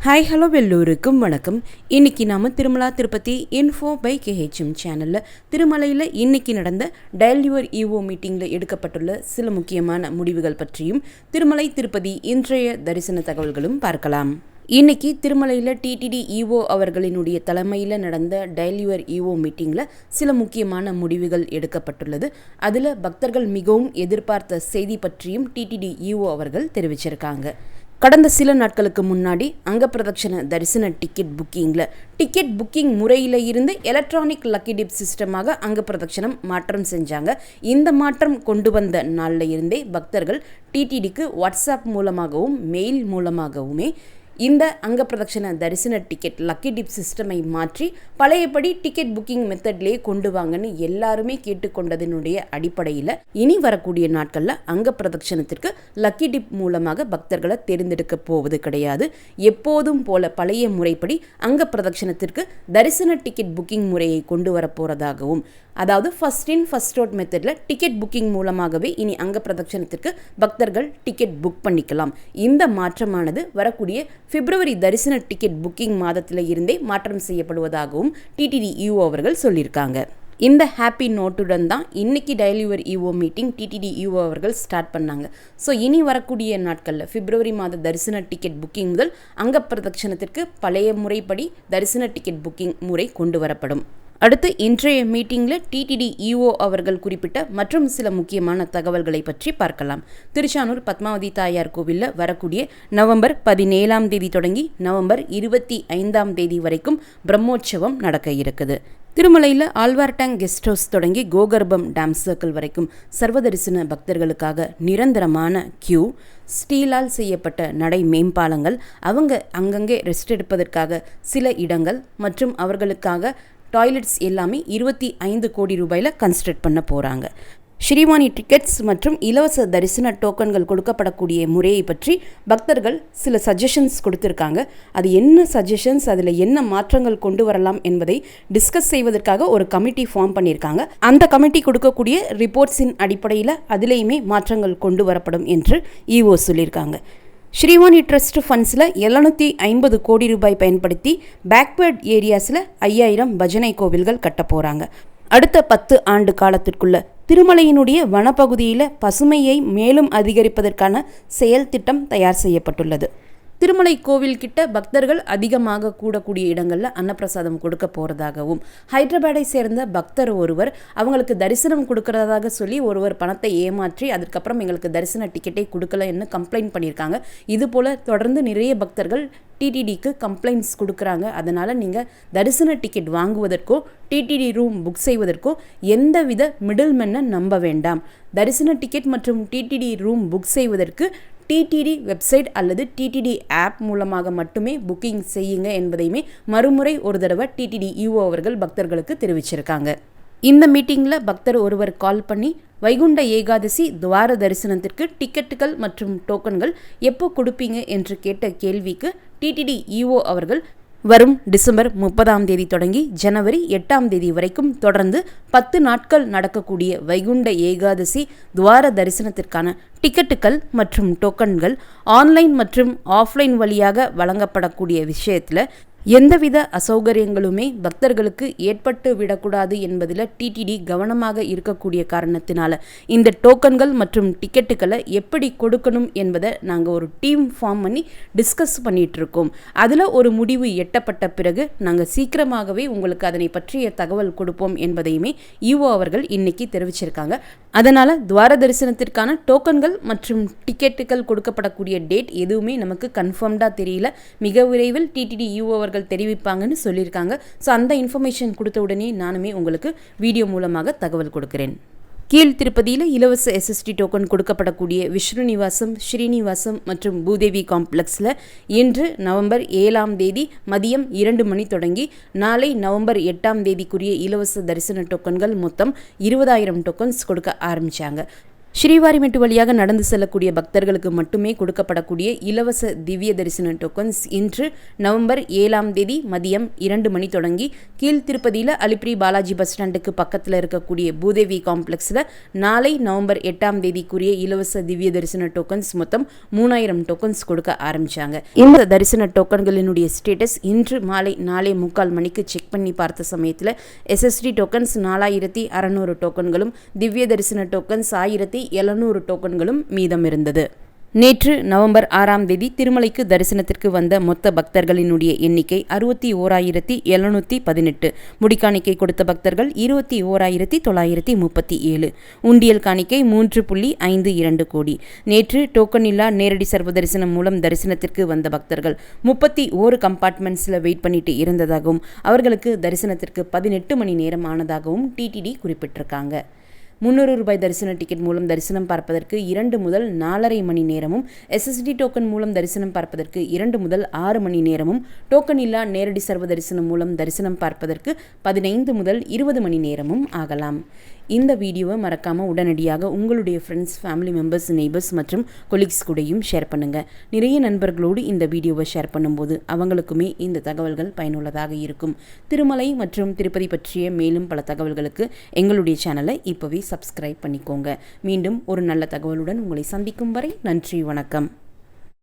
Hi hello எல்லோருக்கும் வணக்கம். இன்றைக்கி நாம் திருமலா திருப்பதி இன்ஃபோ பை கேஹெச்எம் சேனலில் திருமலையில் இன்றைக்கி நடந்த டயல் யுவர் இஓ மீட்டிங்கில் எடுக்கப்பட்டுள்ள சில முக்கியமான முடிவுகள் பற்றியும் திருமலை திருப்பதி இன்றைய தரிசன தகவல்களும் பார்க்கலாம். இன்றைக்கி திருமலையில் டிடிடி இஓ அவர்களினுடைய தலைமையில் நடந்த டயல் யுவர் இஓ மீட்டிங்கில் சில முக்கியமான முடிவுகள் எடுக்கப்பட்டுள்ளது. அதில் பக்தர்கள் மிகவும் எதிர்பார்த்த செய்தி பற்றியும் டிடிடி இஓ அவர்கள் தெரிவிச்சிருக்காங்க. கடந்த சில நாட்களுக்கு முன்னாடி அங்கப்பிரதட்சண தரிசன டிக்கெட் புக்கிங் முறையில் இருந்து எலக்ட்ரானிக் லக்கி டிப் சிஸ்டமாக அங்கப்பிரதட்சணம் மாற்றம் செஞ்சாங்க. இந்த மாற்றம் கொண்டு வந்த நாளில் இருந்தே பக்தர்கள் டிடிடிக்கு வாட்ஸ்அப் மூலமாகவும் மெயில் மூலமாகவுமே இந்த அங்கப்பிரதட்சண தரிசன டிக்கெட் லக்கி டிப் சிஸ்டமை மாற்றி பழையபடி டிக்கெட் புக்கிங் மெத்தட்லேயே கொண்டு வாங்கன்னு எல்லாருமே கேட்டுக்கொண்டதனுடைய அடிப்படையில் இனி வரக்கூடிய நாட்களில் அங்கப்பிரதட்சணத்திற்கு லக்கி டிப் மூலமாக பக்தர்களை தேர்ந்தெடுக்க போவது கிடையாது. எப்போதும் போல பழைய முறைப்படி அங்கப்பிரதட்சணத்திற்கு தரிசன டிக்கெட் புக்கிங் முறையை கொண்டு வர போகிறதாகவும், அதாவது ஃபர்ஸ்ட் இன் ஃபர்ஸ்ட் அவுட் மெத்தடில் டிக்கெட் புக்கிங் மூலமாகவே இனி அங்கப்பிரதட்சணத்திற்கு பக்தர்கள் டிக்கெட் புக் பண்ணிக்கலாம். இந்த மாற்றமானது வரக்கூடிய பிப்ரவரி தரிசன டிக்கெட் புக்கிங் மாதத்தில் இருந்தே மாற்றம் செய்யப்படுவதாகவும் டிடிடி இஓ அவர்கள் சொல்லியிருக்காங்க. இந்த ஹாப்பி நோட்டுடன் தான் இன்னைக்கு dial your EO meeting TTD EO அவர்கள் ஸ்டார்ட் பண்ணாங்க. ஸோ இனி வரக்கூடிய நாட்களில் பிப்ரவரி மாத தரிசன டிக்கெட் புக்கிங் முதல் அங்கப்பிரதட்சணத்திற்கு பழைய முறைப்படி தரிசன டிக்கெட் புக்கிங் முறை கொண்டு வரப்படும். அடுத்து இன்றைய மீட்டிங்கில் டிடிடி இஓ அவர்கள் குறிப்பிட்ட மற்றும் சில முக்கியமான தகவல்களை பற்றி பார்க்கலாம். திருச்சானூர் பத்மாவதி தாயார் கோவிலில் வரக்கூடிய நவம்பர் 17ஆம் தேதி தொடங்கி நவம்பர் 25ஆம் தேதி வரைக்கும் பிரம்மோற்சவம் நடக்க இருக்குது. திருமலையில் ஆழ்வார்டேங் கெஸ்ட் ஹவுஸ் தொடங்கி கோகர்பம் டேம் சர்க்கிள் வரைக்கும் சர்வதரிசன பக்தர்களுக்காக நிரந்தரமான கியூ, ஸ்டீலால் செய்யப்பட்ட நடை மேம்பாலங்கள், அவங்க அங்கங்கே ரெஸ்ட் எடுப்பதற்காக சில இடங்கள் மற்றும் அவர்களுக்காக டாய்லெட்ஸ் எல்லாமே 25 கோடி ரூபாயில் கன்ஸ்ட்ரக்ட் பண்ண போகிறாங்க. ஸ்ரீவாணி டிக்கெட்ஸ் மற்றும் இலவச தரிசன டோக்கன்கள் கொடுக்கப்படக்கூடிய முறையை பற்றி பக்தர்கள் சில சஜஷன்ஸ் கொடுத்துருக்காங்க. அது என்ன சஜஷன்ஸ், அதில் என்ன மாற்றங்கள் கொண்டு வரலாம் என்பதை டிஸ்கஸ் செய்வதற்காக ஒரு கமிட்டி ஃபார்ம் பண்ணியிருக்காங்க. அந்த கமிட்டி கொடுக்கக்கூடிய ரிப்போர்ட்ஸின் அடிப்படையில் அதிலேயுமே மாற்றங்கள் கொண்டு வரப்படும் என்று இஓ சொல்லியிருக்காங்க. ஸ்ரீவாணி ட்ரஸ்ட் ஃபண்ட்ஸில் 750 கோடி ரூபாய் பயன்படுத்தி பேக்வேர்ட் ஏரியாஸில் 5000 பஜனை கோவில்கள் கட்ட போகிறாங்க. அடுத்த 10 ஆண்டு காலத்திற்குள்ள திருமலையினுடைய வனப்பகுதியில் பசுமையை மேலும் அதிகரிப்பதற்கான செயல் திட்டம் தயார் செய்யப்பட்டுள்ளது. திருமலை கோவில் கிட்ட பக்தர்கள் அதிகமாக கூடக்கூடிய இடங்களில் அன்னப்பிரசாதம் கொடுக்க போகிறதாகவும், ஹைதராபாத்தை சேர்ந்த பக்தர் ஒருவர் அவங்களுக்கு தரிசனம் கொடுக்கறதாக சொல்லி ஒருவர் பணத்தை ஏமாற்றி அதுக்கப்புறம் எங்களுக்கு தரிசன டிக்கெட்டை கொடுக்கலன்னு கம்ப்ளைண்ட் பண்ணியிருக்காங்க. இதுபோல் தொடர்ந்து நிறைய பக்தர்கள் டிடிடிக்கு கம்ப்ளைண்ட்ஸ் கொடுக்குறாங்க. அதனால் நீங்கள் தரிசன டிக்கெட் வாங்குவதற்கோ டிடிடி ரூம் புக் செய்வதற்கோ எந்தவித மிடில்மென்னை நம்ப வேண்டாம். தரிசன டிக்கெட் மற்றும் டிடிடி ரூம் புக் செய்வதற்கு டிடிடி வெப்சைட் அல்லது டிடிடி ஆப் மூலமாக மட்டுமே புக்கிங் செய்யுங்க என்பதையுமே மறுமுறை ஒரு தடவை டிடிடி இஓ அவர்கள் பக்தர்களுக்கு தெரிவிச்சிருக்காங்க. இந்த மீட்டிங்கில் பக்தர் ஒருவர் கால் பண்ணி வைகுண்ட ஏகாதசி துவார தரிசனத்திற்கு டிக்கெட்டுகள் மற்றும் டோக்கன்கள் எப்போ கொடுப்பீங்க என்று கேட்ட கேள்விக்கு டிடிடி இஓ அவர்கள் வரும் டிசம்பர் 30ஆம் தேதி தொடங்கி ஜனவரி 8ஆம் தேதி வரைக்கும் தொடர்ந்து 10 நாட்கள் நடக்கக்கூடிய வைகுண்ட ஏகாதசி துவார தரிசனத்திற்கான டிக்கெட்டுகள் மற்றும் டோக்கன்கள் ஆன்லைன் மற்றும் ஆஃப்லைன் வழியாக வழங்கப்படக்கூடிய விஷயத்தில் எந்தவித அசௌகரியங்களுமே பக்தர்களுக்கு ஏற்பட்டு விடக்கூடாது என்பதில் டிடிடி கவனமாக இருக்கக்கூடிய காரணத்தினால இந்த டோக்கன்கள் மற்றும் டிக்கெட்டுகளை எப்படி கொடுக்கணும் என்பதை நாங்கள் ஒரு டீம் ஃபார்ம் பண்ணி டிஸ்கஸ் பண்ணிட்டு இருக்கோம். அதில் ஒரு முடிவு எட்டப்பட்ட பிறகு நாங்கள் சீக்கிரமாகவே உங்களுக்கு அதனை பற்றிய தகவல் கொடுப்போம் என்பதையுமே இஓ அவர்கள் இன்னைக்கு தெரிவிச்சிருக்காங்க. அதனால் துவார தரிசனத்திற்கான டோக்கன்கள் மற்றும் டிக்கெட்டுகள் கொடுக்கப்படக்கூடிய டேட் எதுவுமே நமக்கு கன்ஃபார்ம்டாக தெரியல. மிக விரைவில் டிடிடி இஓ அவர்கள் தெரிவிப்பாங்கன்னு சொல்லியிருக்காங்க. ஸோ அந்த இன்ஃபர்மேஷன் கொடுத்த உடனே நானுமே உங்களுக்கு வீடியோ மூலமாக தகவல் கொடுக்கிறேன். கீழ் திருப்பதியில் இலவச எஸ்எஸ்டி டோக்கன் கொடுக்கப்படக்கூடிய விஷ்ணு நிவாசம், ஸ்ரீனிவாசம் மற்றும் பூதேவி காம்ப்ளெக்ஸில் இன்று நவம்பர் 7ஆம் தேதி மதியம் 2 மணி தொடங்கி நாளை நவம்பர் 8ஆம் தேதிக்குரிய இலவச தரிசன டோக்கன்கள் மொத்தம் 20,000 டோக்கன்ஸ் கொடுக்க ஆரம்பித்தாங்க. ஸ்ரீவாரிமெட்டு வழியாக நடந்து செல்லக்கூடிய பக்தர்களுக்கு மட்டுமே கொடுக்கப்படக்கூடிய இலவச திவ்ய தரிசன டோக்கன்ஸ் இன்று நவம்பர் 7ஆம் தேதி மதியம் 2 மணி தொடங்கி கீழ்த்திருப்பதியில் அலிப்பிரி பாலாஜி பஸ் ஸ்டாண்டுக்கு பக்கத்தில் இருக்கக்கூடிய பூதேவி காம்ப்ளெக்ஸில் நாளை நவம்பர் 8ஆம் தேதிக்குரிய இலவச திவ்ய தரிசன டோக்கன்ஸ் மொத்தம் 3000 டோக்கன்ஸ் கொடுக்க ஆரம்பிச்சாங்க. இந்த தரிசன டோக்கன்களினுடைய ஸ்டேட்டஸ் இன்று மாலை 4:45 மணிக்கு செக் பண்ணி பார்த்த சமயத்தில் SSD டோக்கன்ஸ் 4600 டோக்கன்களும் திவ்ய தரிசன டோக்கன்ஸ் 1700 டோக்கன்களும் மீதம் இருந்தது. நேற்று நவம்பர் 6ஆம் தேதி திருமலைக்கு தரிசனத்திற்கு வந்த மொத்த பக்தர்களினுடைய எண்ணிக்கை 61718. முடிக்காணிக்கை கொடுத்த பக்தர்கள் 21937. உண்டியல் காணிக்கை 3.52 கோடி. நேற்று டோக்கன் இல்லா நேரடி சர்வ தரிசனம் மூலம் தரிசனத்திற்கு வந்த பக்தர்கள் 31 கம்பார்ட்மெண்ட்ஸில் வெயிட் பண்ணிட்டு இருந்ததாகவும் அவர்களுக்கு தரிசனத்திற்கு 18 மணி நேரம் ஆனதாகவும் டிடிடி குறிப்பிட்டிருக்காங்க. 300 ரூபாய் தரிசன டிக்கெட் மூலம் தரிசனம் பார்ப்பதற்கு 2 முதல் 4.5 மணி நேரமும், SSD டோக்கன் மூலம் தரிசனம் பார்ப்பதற்கு 2 முதல் 6 மணி நேரமும், டோக்கன் இல்லா நேரடி சர்வ தரிசனம் மூலம் தரிசனம் பார்ப்பதற்கு 15 முதல் 20 மணி நேரமும் ஆகலாம். இந்த வீடியோவை மறக்காமல் உடனடியாக உங்களுடைய ஃப்ரெண்ட்ஸ், ஃபேமிலி மெம்பர்ஸ், நெய்பர்ஸ் மற்றும் கொலீக்ஸ் கூடயும் ஷேர் பண்ணுங்கள். நிறைய நண்பர்களோடு இந்த வீடியோவை ஷேர் பண்ணும்போது அவங்களுக்குமே இந்த தகவல்கள் பயனுள்ளதாக இருக்கும். திருமலை மற்றும் திருப்பதி பற்றிய மேலும் பல தகவல்களுக்கு எங்களுடைய சேனலை இப்போவே சப்ஸ்கிரைப் பண்ணிக்கோங்க. மீண்டும் ஒரு நல்ல தகவலுடன் உங்களை சந்திக்கும் வரை நன்றி, வணக்கம்.